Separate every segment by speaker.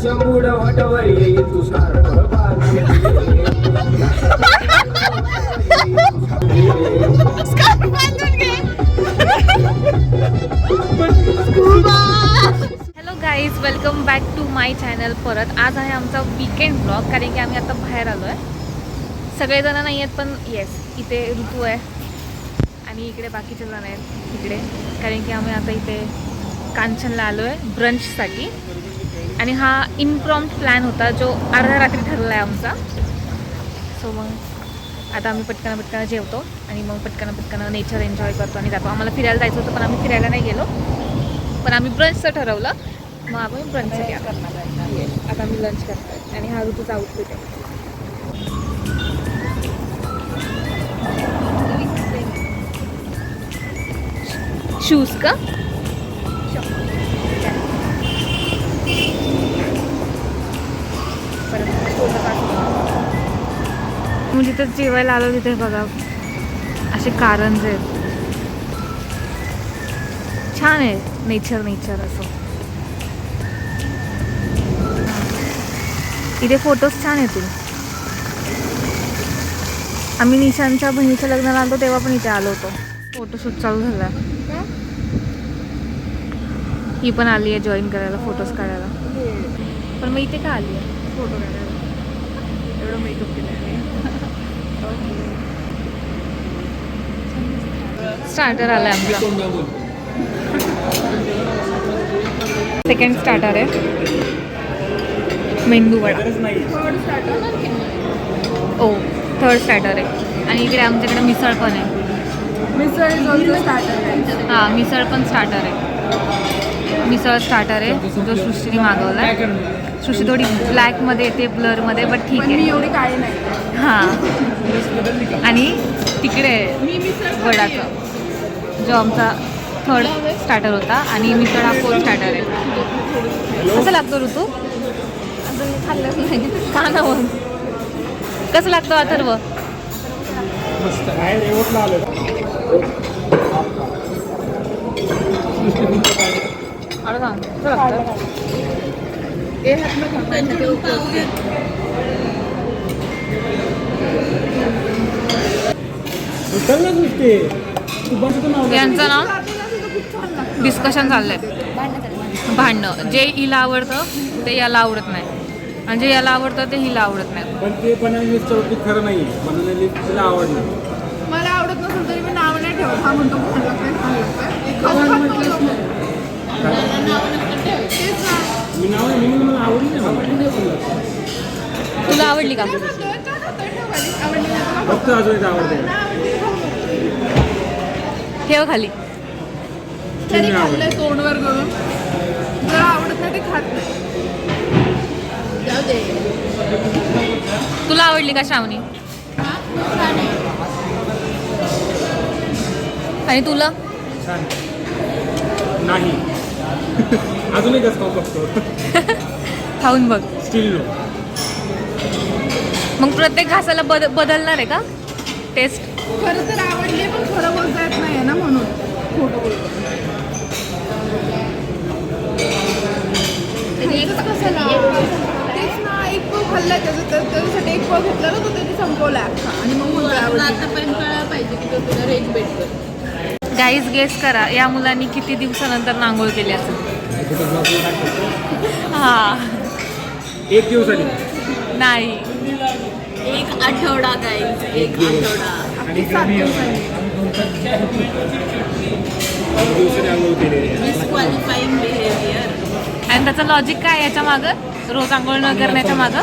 Speaker 1: शंभूड वाटवर येईल तू scarf
Speaker 2: hello guys, welcome back to my channel. परत आज आहे आमचा वीकेंड ब्लॉग, कारण की आम्ही आता बाहेर आलो आहे. सगळेजण नाही आहेत, पण येस, इथे ऋतू आहे आणि इकडे बाकीचे जण आहेत इकडे, कारण की आम्ही आता इथे कांचनला आलो आहे ब्रंचसाठी. आणि हा इनप्रॉम्प्ट प्लॅन होता जो अर्ध्या रात्री ठरला आहे आमचा. सो मग आता आम्ही पटकन जेवतो आणि मग पटकन नेचर एन्जॉय करतो आणि जातो. आम्हाला फिरायला जायचं होतं, पण आम्ही फिरायला नाही गेलो, पण आम्ही ब्रंचचं ठरवलं. मग आपण ब्रंचसाठी आता आम्ही लंच करतो आणि हा ऋतूचा आउटफिट आहे. शूज का? मी जिथे जेवायला आलो तिथे बघा असे कारंजे आहेत. छान आहे, नेचर असं. इथे फोटोज छान येतील. आम्ही निशांच्या बहिणीच्या लग्नाला आलो तेव्हा पण इथे आलो होतो. फोटोशूट चालू झाला. ही पण आली आहे जॉईन करायला, फोटोज काढायला. पण मग इथे का आली आहे? फोटो काढायला. एवढं मेकअप केलं आहे. स्टार्टर आला आहे आमचा. सेकंड स्टार्टर आहे मेंदू वडा. ओ, थर्ड स्टार्टर आहे. आणि इकडे आमच्याकडे मिसळ पण आहे. हां, मिसळ पण स्टार्टर आहे. मिसळ स्टार्टर आहे जो सृष्टीने मागवला आहे. सृष्टी थोडी ब्लॅकमध्ये येते, ब्लरमध्ये, बट ठीक आहे.
Speaker 3: एवढी काळी नाही.
Speaker 2: हां, आणि तिकडे वडाचं जो आमचा थर्ड स्टार्टर होता. आणि मिसळ हा फोर्थ स्टार्टर आहे. कसं लागतो ऋतू? अजून खाल्लंच नाही का ना? कसं लागतो अथर्व? यांचं ना डिस्कशन चाललंय, भांडणं. जे हिला आवडतं ते याला आवडत नाही, आणि जे याला आवडतं ते हिला आवडत नाही.
Speaker 4: पण ते बनाना लिफ्ट खरं नाही. बनाना लिफ्ट तिला आवडलं.
Speaker 3: मला आवडत नसेल तरी मी नाव नाही ठेवत. हा म्हणतो
Speaker 4: मी नाव नाही, मी मला आवडली नाही.
Speaker 2: तुला आवडली का?
Speaker 4: फक्त अजून आवडते.
Speaker 2: ठेव खाली.
Speaker 3: तरी खाल्लंय तोंडवर करून. जर आवडत नाही ते खात नाही. जाऊ दे.
Speaker 2: तुला आवडली का श्रावणी? आणि तुला?
Speaker 4: नाही. अजून एकच खाऊ बघतो.
Speaker 2: खाऊन बघ.
Speaker 4: Still no.
Speaker 2: मग प्रत्येक घासाला बदलणार आहे का टेस्ट?
Speaker 3: खरं तर आवडली पण खरं बोलता येत नाही ना, म्हणून खोटं बोलतो. तेच ना, एक पाव खाल्लाय त्याच्यासाठी एक पाव घेतला ना, तो त्यांनी संपवला आणि मग बोलतो आतापर्यंत कळायला पाहिजे की तो तुला रेट भेटतो.
Speaker 2: गाईज गेस करा, या मुलांनी किती दिवसानंतर आंघोळ केली असेल? हा,
Speaker 4: 1 दिवस आली.
Speaker 2: नाही,
Speaker 3: 1 आठवडा गाईज. 1 आठवडा.
Speaker 4: आणि 7 दिवसांनी आंघोळ केली.
Speaker 3: डिस्क्वालिफाईंग बिहेवियर.
Speaker 2: आणि त्याचं लॉजिक काय याच्या मागं? रोज आंघोळ न करण्याच्या मागं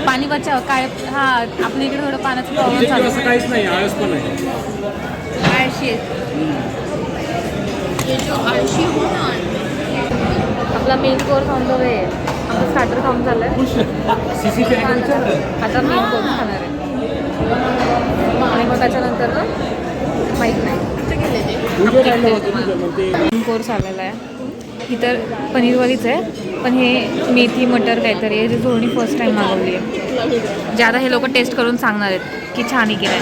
Speaker 2: पाणी बचाव काय? हा, आपल्या इकडे थोडं पाण्याचं प्रॉब्लेम चालू
Speaker 4: असं काहीच नाही, आळस पण आहे.
Speaker 2: आळशी आपला main course on the way. आपलं स्टार्टर खाऊन झालंय, आता मेन कोर्स खाणार आहे. आणि मग त्याच्यानंतर ना माहीत नाही, मेन कोर्स आलेला आहे. ही तर पनीरवालीच आहे, पण हे मेथी मटर काहीतरी आहे, जे जोडणी फर्स्ट टाईम मागवली आहे. जे आता हे लोक टेस्ट करून सांगणार आहेत की छान आहे की नाही.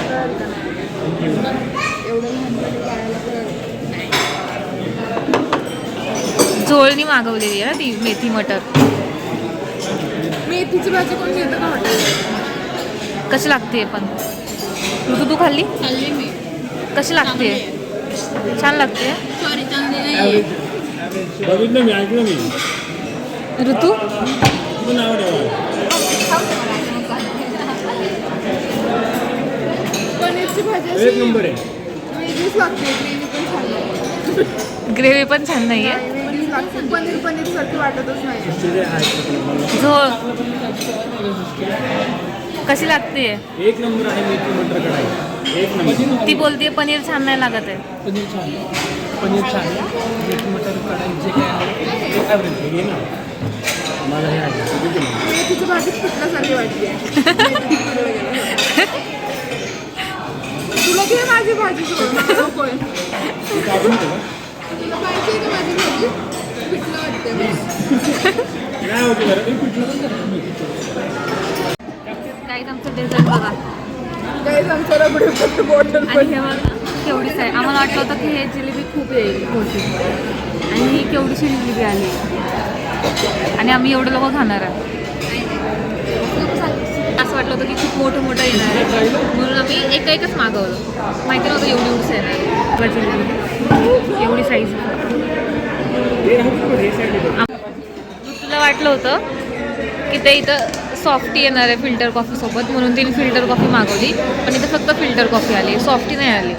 Speaker 2: झोळणी मागवलेली आहे ना ती मेथी मटर.
Speaker 3: मेथीची भाजी कोण घेतं का हॉटेल?
Speaker 2: कशी लागते पण ऋतू तू खाल्ली
Speaker 3: खाल्ली मी.
Speaker 2: कशी लागते छान लागते
Speaker 3: सॉरी चांगली नाही.
Speaker 4: बघितलं मी, ऐकलं मी.
Speaker 2: ऋतू
Speaker 4: तुझं नाव ठेवा.
Speaker 3: पनीरची भाजी
Speaker 4: एक
Speaker 3: अशी
Speaker 4: नंबर आहे.
Speaker 3: वेगळीच लागते. ग्रेव्ही पण छान लागते.
Speaker 2: ग्रेव्ही पण छान नाही आहे
Speaker 3: वेगळीच लागते. पनीर सारखी वाटतच नाही.
Speaker 4: तुझे आहे.
Speaker 2: झोळ कशी लागते
Speaker 4: एक नंबर आहे मेथी मटर कढाई. एक नंबर.
Speaker 2: ती बोलते पनीर छान नाही लागत आहे
Speaker 4: पनीर छान मेथी मटर कढाई जे काय आहे ते ॲव्हरेज घे ना. मला हे आहे तुझे नाही.
Speaker 3: मेथीची भाजी पिठल्यासारखी वाटते. तुला घे माझी भाजी सोड. मला नकोय.
Speaker 4: तू काढून ठेवा.
Speaker 3: तुला पाहिजे का माझी भाजी? पिठलं वाटते बस.
Speaker 4: नाही होते जरा ते पिठलं पण करा मेथीचं.
Speaker 2: काही आमचं डेझर्ट बघा
Speaker 3: काही आमचं रबडी बॉटल
Speaker 2: आणि हे बघा केवढीच आहे आम्हाला वाटलं होतं की हे जिलेबी खूप येईल मोठी आणि ही केवढीशी जिलेबी आली आणि आम्ही एवढं लोक खाणार आहे असं वाटलं होतं की खूप मोठं येणार आहे म्हणून आम्ही एकच मागवलं माहिती नव्हतं एवढीच येणार जिलेबी एवढी साईज तुला वाटलं होतं की ते इथं सॉफ्टी येणार आहे फिल्टर कॉफीसोबत म्हणून तिने फिल्टर कॉफी मागवली पण इथं फक्त फिल्टर कॉफी आली सॉफ्टी नाही आली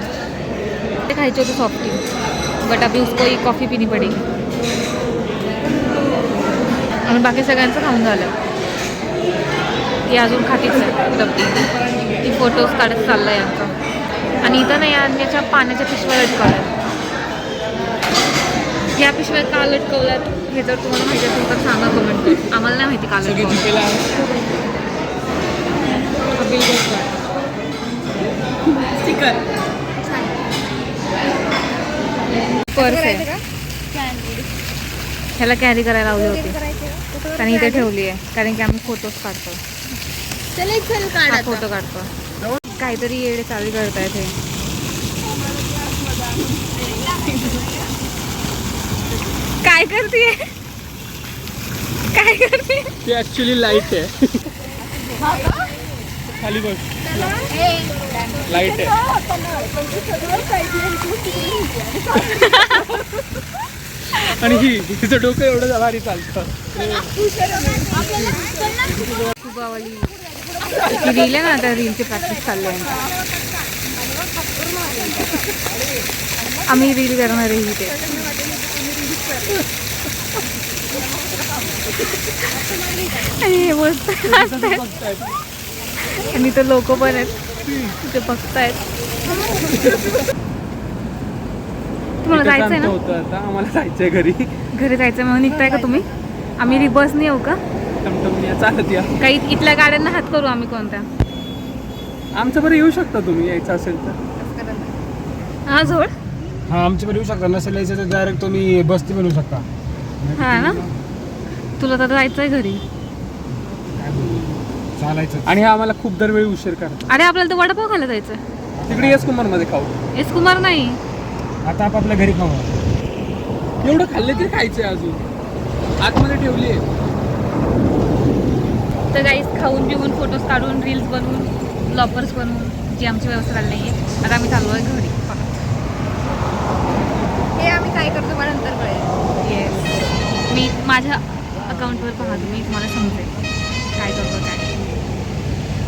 Speaker 2: ते खायची होती सॉफ्टी बट अभी उसको ही कॉफी पिनी पडेगी आणि बाकी सगळ्यांचं खाऊन झालं ती अजून खातीच आहे डब्बी ती फोटोज काढत चाललं आहे आमचं आणि इथं नाही आणण्याच्या पाण्याच्या पिशव्या लटकवल्यात या पिशव्या का लटकवल्यात हे जर तुम्हाला माहिती असेल तर सांगा कमेंट करून आम्हाला नाही माहिती का लटकवल्यात
Speaker 3: स्टिकर.
Speaker 2: पर्स आहे ह्याला कॅरी करायला लावली होती आणि इथे ठेवली आहे कारण की आम्ही फोटोज काढतो
Speaker 3: चल काढा
Speaker 2: फोटो काढतो काहीतरी येडे चालू करतायत हे काय करते
Speaker 4: ते ॲक्च्युली लाईट आहे. खाली बस लाईट आहे. आणि हिचं डोकं एवढं भारी चालतं.
Speaker 2: फुगावाली ती रील आहे ना त्या रीलची प्रॅक्टिस चालली आहे आम्ही रील करणार आहे इथे आणि मस्त हसतायत. आणि इथं लोक पण आहेत ते बघतायत तुम्हाला जायचंय ना
Speaker 4: होतं आता आम्हाला जायचंय घरी.
Speaker 2: घरी जायचंय म्हणून निघताय का तुम्ही आम्ही बसने येऊ का
Speaker 4: टमटम या चालत या.
Speaker 2: काही इथल्या गाड्यांना हात करू आम्ही कोणत्या
Speaker 4: आमच्या बरं येऊ शकता तुम्ही यायचं असेल तर.
Speaker 2: हा जोड
Speaker 5: हा आमच्याकडे येऊ शकता नसेल यायचं तर डायरेक्ट तुम्ही बसती बनवू शकता.
Speaker 2: हा ना तुला तर जायचंय घरी
Speaker 5: काय बोलू चालायचं.
Speaker 4: आणि हे आम्हाला खूप दरवेळी उशीर करा.
Speaker 2: अरे आपल्याला तर वडापाव खायला जायचं
Speaker 4: तिकडे येस कुमारमध्ये खाऊ.
Speaker 2: एस कुमार नाही
Speaker 5: आता आपापल्या घरी खाऊ.
Speaker 4: एवढं खाल्ले तरी खायचंय अजून आतमध्ये ठेवली आहे.
Speaker 2: तर गाईस खाऊन पिऊन फोटोज काढून रील्स बनवून ब्लॉगर्स बनवून जी आमची व्यवस्था झाली नाही आहे आता आम्ही चाललो आहे घरी
Speaker 3: हे आम्ही काय करतो मला नंतर कळेल.
Speaker 2: येस मी माझ्या अकाउंटवर पाहा तुम्ही तुम्हाला समजेल काय करतो काय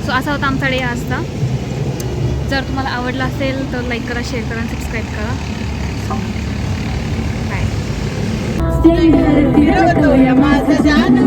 Speaker 2: सो असा होता आमचा डे आजचा जर तुम्हाला आवडला असेल तर लाईक करा शेअर करा आणि सबस्क्राईब करा बाय
Speaker 3: माझं जानू